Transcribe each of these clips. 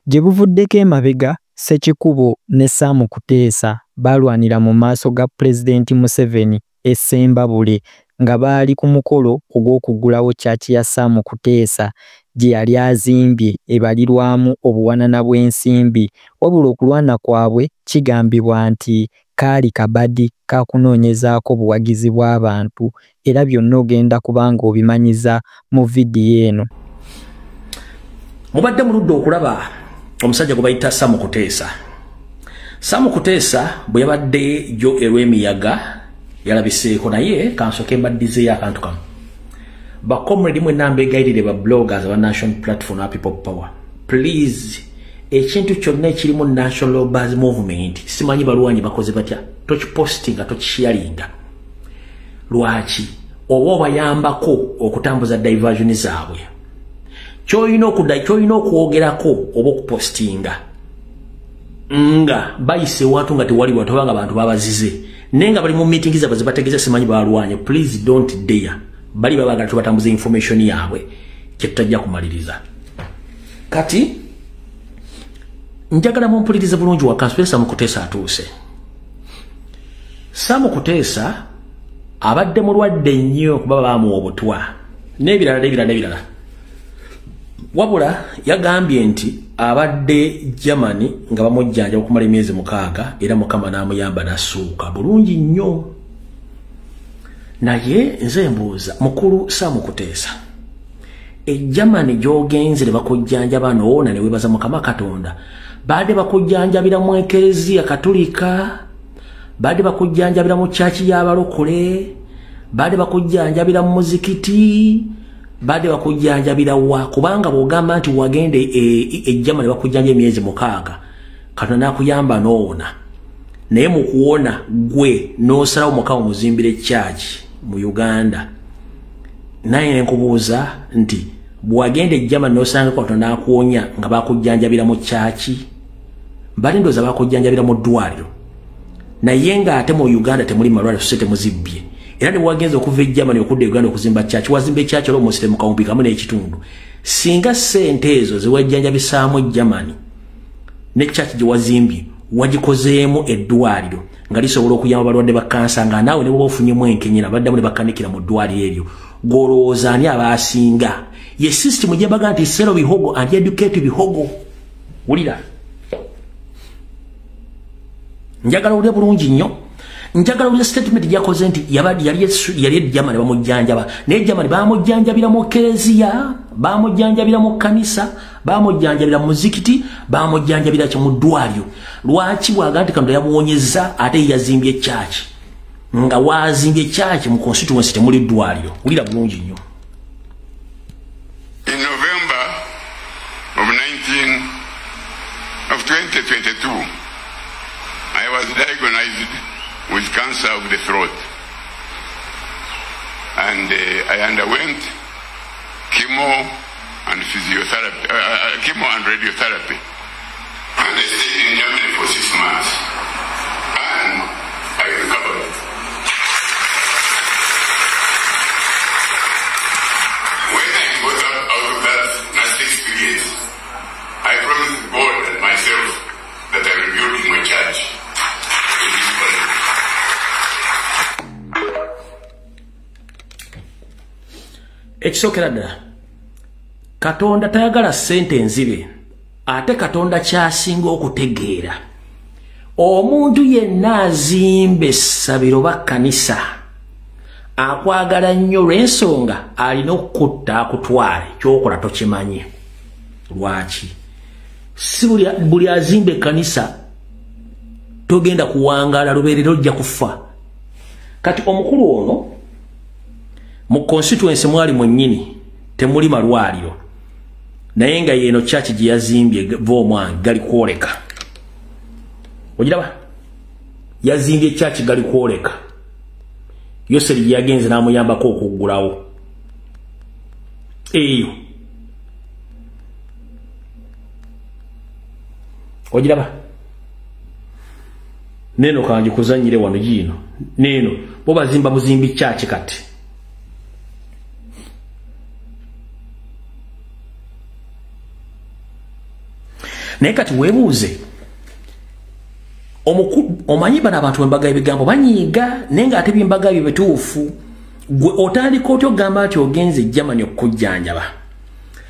gye buvuddeko emabega Ssekikubo ne Sam Kuteesa balwanira mu maaso ga Pulezidenti Museveni e Ssembabule nga baali ku mukolo ogw'okuggulawo chaachi ya Sam Kuteesa gye yali azimbye ebalirwamu obuwanana bw'ensimbi, wabula okulwana kwabwe kigambibwa nti kaali kabadi ka kunoonyezaako buwagizi bw'abantu, era byonna ogenda kubanga obimanyiza mu vidiyo eno. Mubadde muludde okulaba omusajja gwe bayita Sam Kuteesa. Sam Kuteesa bwe yabadde jo erw'emiyaga yalabiseeko, naye kansooke mbaddizeeyo akantu kamu. Bakomredi mwenna mbeegayirire ba bloggers aba National Platform wa People Power, please ekintu kyonna ekirimu National Robbers Movement simanyi balwanyi bakoze batya, tokipostinga tokisharinga. Lwaki? Oba obayambako okutambuza diversion zaabwe. Kyolina okwogerako oba okupostinga nga bayise watu nga tewali watu banga abantu babazize nenga bali mu meeting zaabwe zibategeeza simanyi balwanye. Please don't dare. Bali babagala tubatambuza information yaabwe kyetutajja kumaliriza. Kati njagala mumpulirize bulungi wakansi Sam Kuteesa atuuse. Sam Kuteesa abadde mulwadde nnyo kuba baamuwa obutwa n'ebirala. Wabula yagambye nti abadde Germany nga bamujjanja okumala emyezi 6 era Mukama n'amuyamba n'assuuka bulungi nnyo. Naye nze mbuuza mukulu Sam Kuteesa, Germany gy'ogenze ne bakujjanjaba noona ne weebaza Mukama Katonda, baade bakujjanjabira mu Ekereziya Katolika, baade bakujjanjabira mu chaachi y'abalokole, baade bakujjanjabira mu muzikiti, baade bakujjanjabira wa? Kubanga bw'ogamba nti wagende Germany bakujjanja emyezi 6 Katonda n'akuyamba noona, naye mu kuwona gwe n'osalawo Mukama muzimbire chaachi mu Uganda. Naye nkubuuza nti bwagende Germany n'osanga Katonda n'akuwonya nga bakujjanjabira mu chaachi, bali ndoza bakujjanjabira mu ddwaliro, naye nga ate mu Uganda temuli malwaliro so temuzibbye. Era ne wagenze okuva Germany okudde Uganda okuzimba chaachi, wazimba chaachi olwo musite mukawumpikamu n'ekitundu. Singa ssente ezo ziwajjanjabisaamu Germany ne chaachi gye wazimbye wagikozeemu eddwaliro nga lisobola okuyamba balwadde ba kansa, nga naawe ne bwoba ofunyemu enkenyera baddamu ne bakanikira mu ddwaliro eryo, golowooza ani abaasinga? Ye system gye baga nti sero bihogo and educate bihogo. Wulira, njagala ulya bulungi nnyo. Njagala ulya statement gyakoze nti yali Germany bamujjanjaba, naye Germany bamujjanjabira mu Kereziya, bamujjanjabira mu kanisa, bamujjanjabira mu muzikiti, bamujjanjabira mu ddwaliro. Lwaki bwaga nti Katonda yamuwonyeza ate yazimbye chaachi? Nga wazimbye chaachi mu constituency temuli ddwaliro. Wulira bulungi nnyo. In November of 2022, I was diagnosed with cancer of the throat, and I underwent chemo and physiotherapy, chemo and radiotherapy, and I stayed in Germany for 6 months, and I recovered. When I got out of that nasty experience, I promised God and myself that I will build my church in this body. Ekisookera ddala, Katonda tayagala ssente enzibe, ate Katonda kyasinga okutegeera. Omuntu yenna azimba essabiro ba kkanisa akwagala nnyo olw'ensonga alina okukutta akutwale, kyokola tokimanyi. Lwaki? Si buli azimba ekkanisa togenda kuwangaala lubeerera ojja kufa. Kati omukulu ono mu constituency mwali mwennyini temuli malwaliro, naye nga yeno chaachi gye yazimbye v'omwange gali kwoleka. Ogiraba? Yazimbye chaachi gali kwoleka. Yoseri gye yagenze n'amuyambako okuggulawo eyo. Ogiraba? Neno kanji kuzanyire wano gino. Neno bo bazimba muzimbi chaachi kati. naye kati weebuuze omanyi bano abantu embaga ebigambo banyiiga naye ng'ate byembaga ebyo bituufu gwe otandika otya ogamba nti ogenze Germany okujjanjaba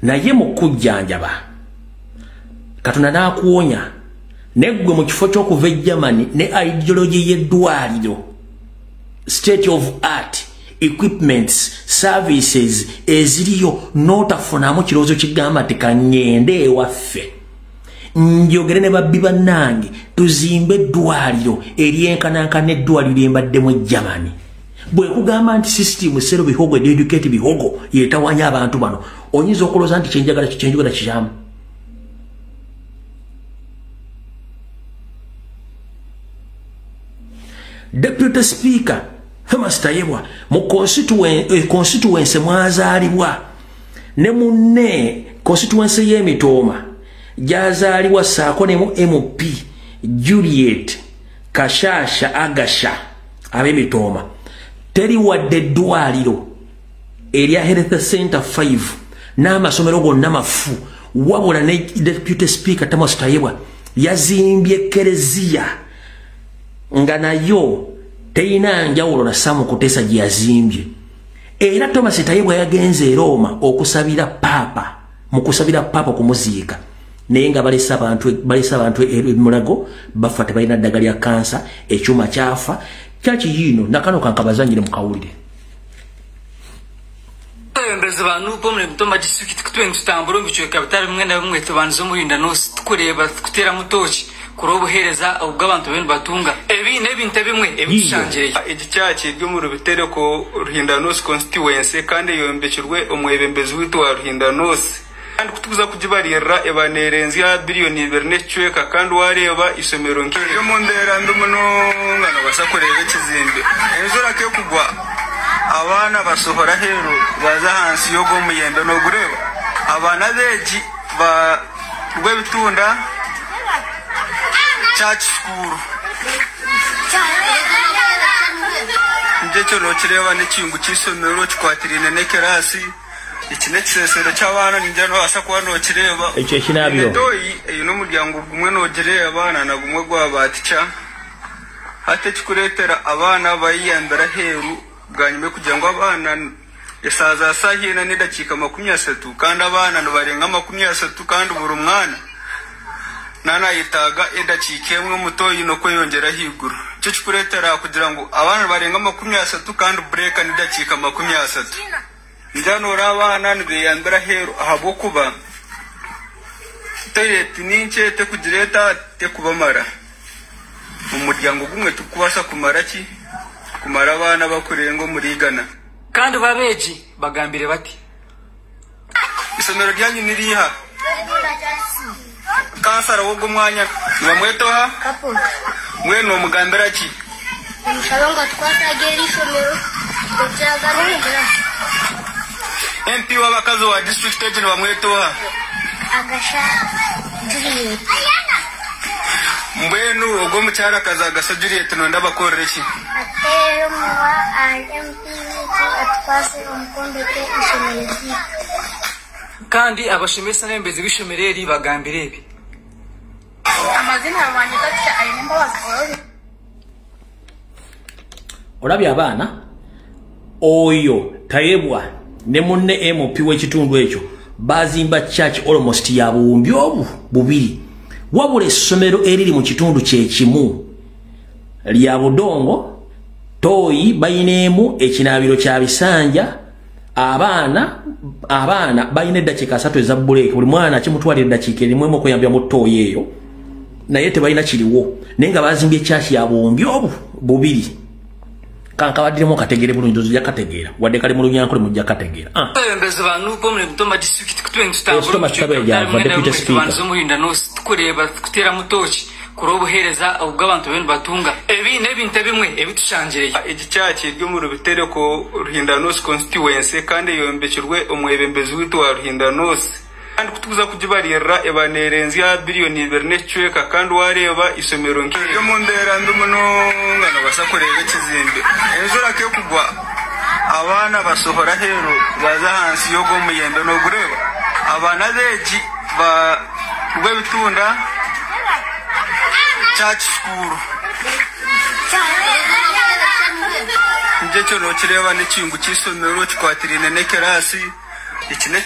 naye mu kujjanjaba Katonda n'akuwonya naye gwe mu kifo ky'okuva e Germany ne ideology y'eddwaliro state of art equipments services eziriyo n'otafunamu kirowoozo kigamba nti kangende ewaffe njogere ne babbi bannange tuzimbe eddwaliro eryenkanankana eddwaliro embadde mu Germany bwe kugamba nti system sero bihogo educate bihogo yetawanya abantu bano oyinza okulooza nti kyenjagala kikyamu Deputy Speaker Mastayebwa mu constituency mwazaalibwa ne munne constituency y'Emitooma gyazaalibwa saako ne mu MP Juliet Kashasha Agasha ab'Emitooma teri wadde eddwaliro erya Health Center 5 n'amasomero gonna mafu wabula ne Deputy Speaker Thomas Tayebwa yazimbye Ekereziya nga nayo teina njawulo na Sam Kuteesa gye yazimbye era Thomas Tayebwa yagenze e Roma okusabira papa mu kusabira papa kumuziika naye nga balesa abantu emulago bafa tebalina ddagala lya kansa ekyuma kyafa kyaki yino nakano kankabazanyire mu kawulire Mbezi banu pomle mtoma district kutwenga tutamburo mbichwe kapitali mwe na bimwe tubanzo muhinda no tukureba kutera mutochi kurobuhereza ubw'abantu bene batunga ebi nebinte bimwe ebishanje igicaci ryo mu rubitere ko Ruhindanos constituency kandi yombekirwe omwebembezi witu wa Ruhindanos kandi kutuza kujibarira ebanerenzi ya billion bernechweka kandi wareba isomero nkiri yo mondera ndumuno ngana basakorera kizimbe enzura ke kugwa abana basohora hero baza hansi yo gomuyendo no gureba abana beji ba rwebitunda church school njecho no kireba n'ekingu kisomero kikwatirine ne kerasi ikine kisesero cy'abana njano asakwa no kireba ekyo kinabyo eyo no muryango gumwe no gireba na gumwe gwa batica hate kikuretera abana bayiyandara heru bwanyume kugira ngo abana esaza sahina ne dakika 30 kandi abana no barenga 30 kandi buri mwana nana yitaga edakikemwe mutoyi no kweyongera higuru cyo kikuretera kugira ngo abana barenga 30 kandi break ni dakika 30 njano rabana nibiyandara heru ahabo kuba toilet ninche te kugireta te kubamara umuryango gumwe tukubasha kumara abana bakurengo murigana kandi babeji bagambire bati isomero ryanyu niriha kansara wogo mwanya bamwetoha mwe no mugambira ki Mushalonga twatagera isomero cyagana MP wabakazo wa district stage bamwetoha Agasha Juliet mbwenu ogo mucyara kaza Agasha Juliet no ndabakorera ki atero muwa MP atwase umukondo ke isomero kandi abashemesa n'embezi bishomereri bagambire ibi amazina wanjye gatya ayemba bakoro olabye abaana oyo Tayebwa ne munne MP w'ekitundu ekyo bazimba church almost ya buwumbi obu bubiri wabula essomero eriri mu kitundu kyekimu lya budongo toyi bayineemu ekinabiro kya bisanja abaana bayina eddakiika 3 eza break buli mwana kimutwalira eddakiika erimu emu okuyambya mu toyi eyo naye tebalina kiriwo naye nga bazimbye ekyaki ya buwumbi obu bubiri kankabaddiremu kategere bulungi ndozo yakategeera wadde kali mu lunyankole mujja kategeera mbezi banu pomle mtoma district kutwenga tutamburo muhinda no tukureba kutera mutochi kurobuhereza ubw'abantu bene batunga ebi nebinte bimwe ebitushangire igicaci ryo mu rubitere ko Ruhindanos constituency kandi yombekirwe omwebembezi witu wa Ruhindanos kandi kutuza kujibarira ebanerenzi ya billion bernechweka kandi wareba isomero nkiri yo mondera ndumuno ngana basakorera kizimbe enzura ke kugwa abana basohora hero baza hansi yo gomuyendo no gureba abana beji ba ubwo bitunda church school nje cyo no kireba n'icungu cy'isomero kikwatirine ne kerasi ikine